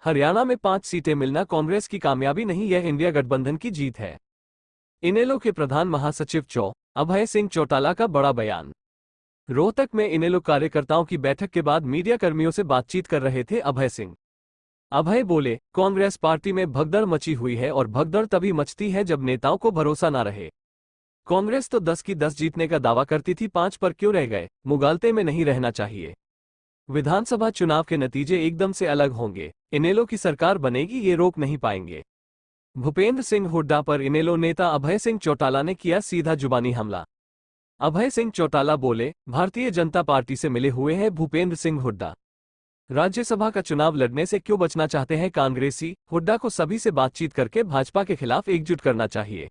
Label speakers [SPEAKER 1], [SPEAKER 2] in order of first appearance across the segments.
[SPEAKER 1] हरियाणा में 5 सीटें मिलना कांग्रेस की कामयाबी नहीं, यह इंडिया गठबंधन की जीत है। इनेलो के प्रधान महासचिव अभय सिंह चौटाला का बड़ा बयान। रोहतक में इनेलो कार्यकर्ताओं की बैठक के बाद मीडिया कर्मियों से बातचीत कर रहे थे अभय सिंह। अभय बोले, कांग्रेस पार्टी में भगदड़ मची हुई है और भगदड़ तभी मचती है जब नेताओं को भरोसा ना रहे। कांग्रेस तो 10 की 10 जीतने का दावा करती थी, 5 पर क्यों रह गए? मुगालते में नहीं रहना चाहिए। विधानसभा चुनाव के नतीजे एकदम से अलग होंगे। इनेलो की सरकार बनेगी, ये रोक नहीं पाएंगे। भूपेंद्र सिंह हुड्डा पर इनेलो नेता अभय सिंह चौटाला ने किया सीधा जुबानी हमला। अभय सिंह चौटाला बोले, भारतीय जनता पार्टी से मिले हुए हैं भूपेंद्र सिंह हुड्डा। राज्यसभा का चुनाव लड़ने से क्यों बचना चाहते हैं कांग्रेसी? हुड्डा को सभी से बातचीत करके भाजपा के खिलाफ एकजुट करना चाहिए।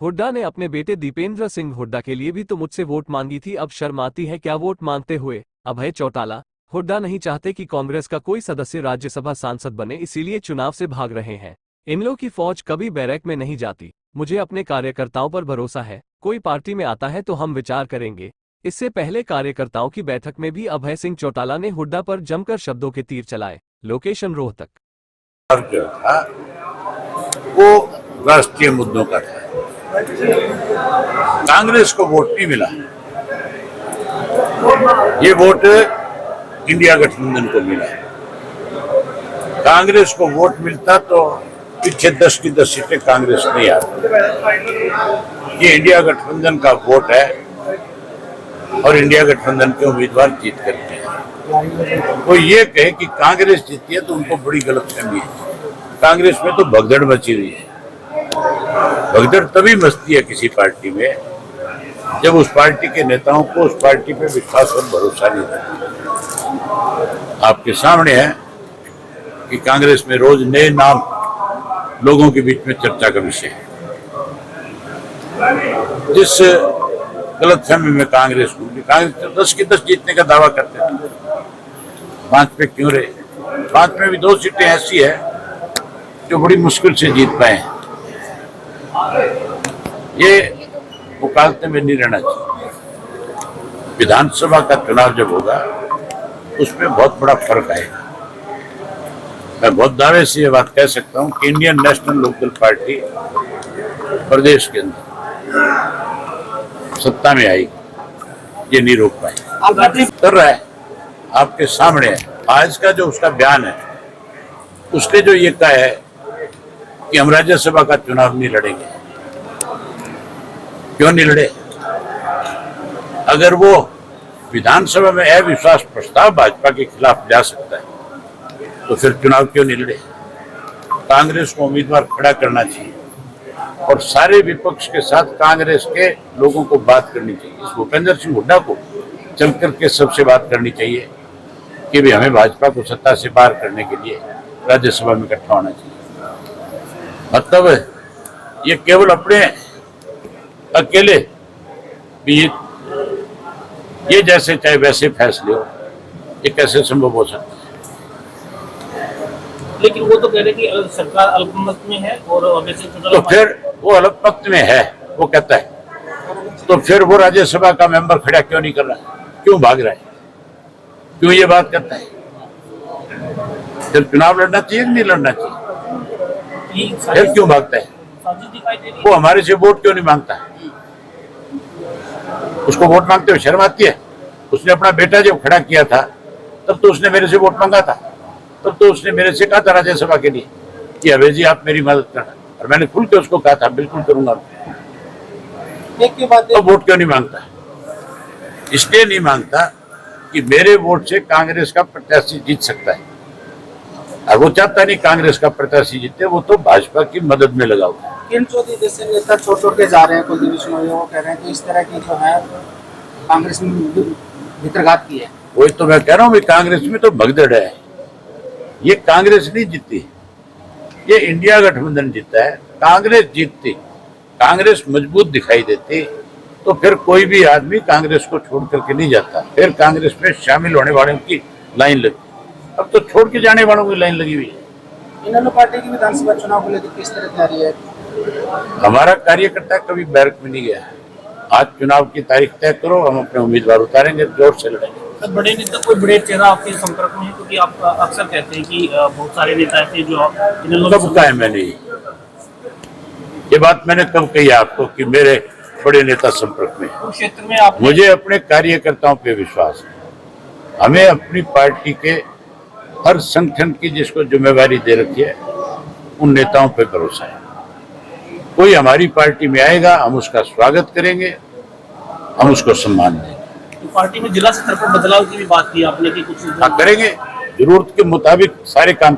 [SPEAKER 1] हुड्डा ने अपने बेटे दीपेंद्र सिंह हुड्डा के लिए भी तो मुझसे वोट मांगी थी, अब शर्म आती है क्या वोट मांगते हुए? अभय चौटाला। हुड्डा नहीं चाहते कि कांग्रेस का कोई सदस्य राज्यसभा सांसद बने, इसीलिए चुनाव से भाग रहे हैं। इनेलो की फौज कभी बैरक में नहीं जाती। मुझे अपने कार्यकर्ताओं पर भरोसा है, कोई पार्टी में आता है तो हम विचार करेंगे। इससे पहले कार्यकर्ताओं की बैठक में भी अभय सिंह चौटाला ने हुड्डा पर जमकर शब्दों के तीर चलाए। लोकेशन रोहतक।
[SPEAKER 2] था वो राष्ट्रीय मुद्दों का था। कांग्रेस को वोट नहीं मिला, ये वोट इंडिया गठबंधन को मिला। कांग्रेस को वोट मिलता तो पीछे 10 की 10 सीटें कांग्रेस नहीं आती। ये इंडिया गठबंधन का वोट है और इंडिया गठबंधन के उम्मीदवार जीत करते हैं। कोई ये कहे कि कांग्रेस जीती है तो उनको बड़ी गलतफहमी है। कांग्रेस में तो भगदड़ मची हुई है। भगदड़ तभी मचती है किसी पार्टी में जब उस पार्टी के नेताओं को उस पार्टी पे विश्वास और भरोसा नहीं रहता। आपके सामने है कि कांग्रेस में रोज नए नाम लोगों के बीच में चर्चा का विषय है। जिस गलतफहमी में कांग्रेस 10 की 10 जीतने का दावा करते थे, 5 पे क्यों रहे? 5 में भी 2 सीटें ऐसी है जो बड़ी मुश्किल से जीत पाए हैं। ये मुकालते में नहीं रहना चाहिए। विधानसभा का चुनाव जब होगा उसमें बहुत बड़ा फर्क आएगा। मैं बहुत दावे से ये बात कह सकता हूं कि इंडियन नेशनल लोकल पार्टी प्रदेश के अंदर सत्ता में आएगी, ये नहीं रोक पाएगी। कर रहा है, आपके सामने है। आज का जो उसका बयान है, उसने जो ये कहा है कि हम राज्यसभा का चुनाव नहीं लड़ेंगे। क्यों नहीं लड़े? अगर वो विधानसभा में अविश्वास प्रस्ताव भाजपा के खिलाफ जा सकता है तो फिर चुनाव क्यों नहीं लड़े? कांग्रेस को उम्मीदवार खड़ा करना चाहिए और सारे विपक्ष के साथ कांग्रेस के लोगों को बात करनी चाहिए। इस भूपेंद्र सिंह हुड्डा को चल करके सबसे बात करनी चाहिए कि भी हमें भाजपा को सत्ता से बाहर करने के लिए राज्यसभा में इकट्ठा होना चाहिए। मतलब ये केवल अपने अकेले भी ये जैसे चाहे वैसे फैसले हो, ये कैसे संभव हो सकता है?
[SPEAKER 3] लेकिन वो तो कह रहे कि सरकार अल्पमत में है और
[SPEAKER 2] तो फिर वो अल्पमत में है, वो कहता है, तो फिर वो राज्यसभा का मेंबर खड़ा क्यों नहीं कर रहा है? क्यों भाग रहा है? क्यों ये बात करता है? फिर चुनाव लड़ना चाहिए कि नहीं लड़ना चाहिए? फिर क्यों भागता है? वो हमारे से वोट क्यों नहीं मांगता है? उसको वोट मांगते हुए शर्म आती है? उसने अपना बेटा जब खड़ा किया था तब तो उसने मेरे से वोट मांगा था। तब तो उसने मेरे से कहा था राज्यसभा के लिए कि अभय जी आप मेरी मदद करना, और मैंने खुल के उसको कहा था बिल्कुल करूंगा। तो वोट क्यों नहीं मांगता? इसलिए नहीं मांगता कि मेरे वोट से कांग्रेस का प्रत्याशी जीत सकता है, और वो चाहता नहीं कांग्रेस का प्रत्याशी जीते, वो तो भाजपा की मदद में लगा हुआ।
[SPEAKER 4] किरण चौधरी जैसे नेता छोड़ के जा रहे हैं, कुलदीप बिश्नोई वो कह रहे हैं कि इस तरह की जो है कांग्रेस में भितरघात की है।
[SPEAKER 2] वही तो मैं कह रहा हूँ, कांग्रेस में तो भगदड़ है। ये कांग्रेस नहीं जीती, ये इंडिया गठबंधन जीता है। कांग्रेस जीतती, कांग्रेस मजबूत दिखाई देती तो फिर कोई भी आदमी कांग्रेस को छोड़ करके नहीं जाता। फिर कांग्रेस में शामिल होने वालों की लाइन लगती। अब तो छोड़ के जाने वालों की लाइन लगी हुई है।
[SPEAKER 4] इनेलो पार्टी की विधानसभा चुनाव को लेकर किस तरह तैयारी है?
[SPEAKER 2] हमारा कार्यकर्ता कभी बैरक में नहीं गया है। आज चुनाव की तारीख तय करो, हम अपने उम्मीदवार उतारेंगे, जोर से लड़ेंगे।
[SPEAKER 3] सर, बड़े नेता कोई बड़े चेहरा आपके संपर्क में है, क्योंकि आप अक्सर कहते हैं कि बहुत सारे नेता ऐसे जो इनेलो
[SPEAKER 2] कब कहा है मैंने ये बात मैंने कब कही आपको कि मेरे बड़े नेता संपर्क में हैं?
[SPEAKER 3] क्षेत्र में आप
[SPEAKER 2] मुझे अपने कार्यकर्ताओं पे विश्वास है। हमें अपनी पार्टी के हर संगठन की जिसको जिम्मेवारी दे रखी है उन नेताओं पे भरोसा है। कोई हमारी पार्टी में आएगा, हम उसका स्वागत करेंगे, हम उसको सम्मान देंगे।
[SPEAKER 3] पार्टी में जिला स्तर पर बदलाव की भी बात की आपने कि कुछ
[SPEAKER 2] हाँ, करेंगे, जरूरत के मुताबिक सारे काम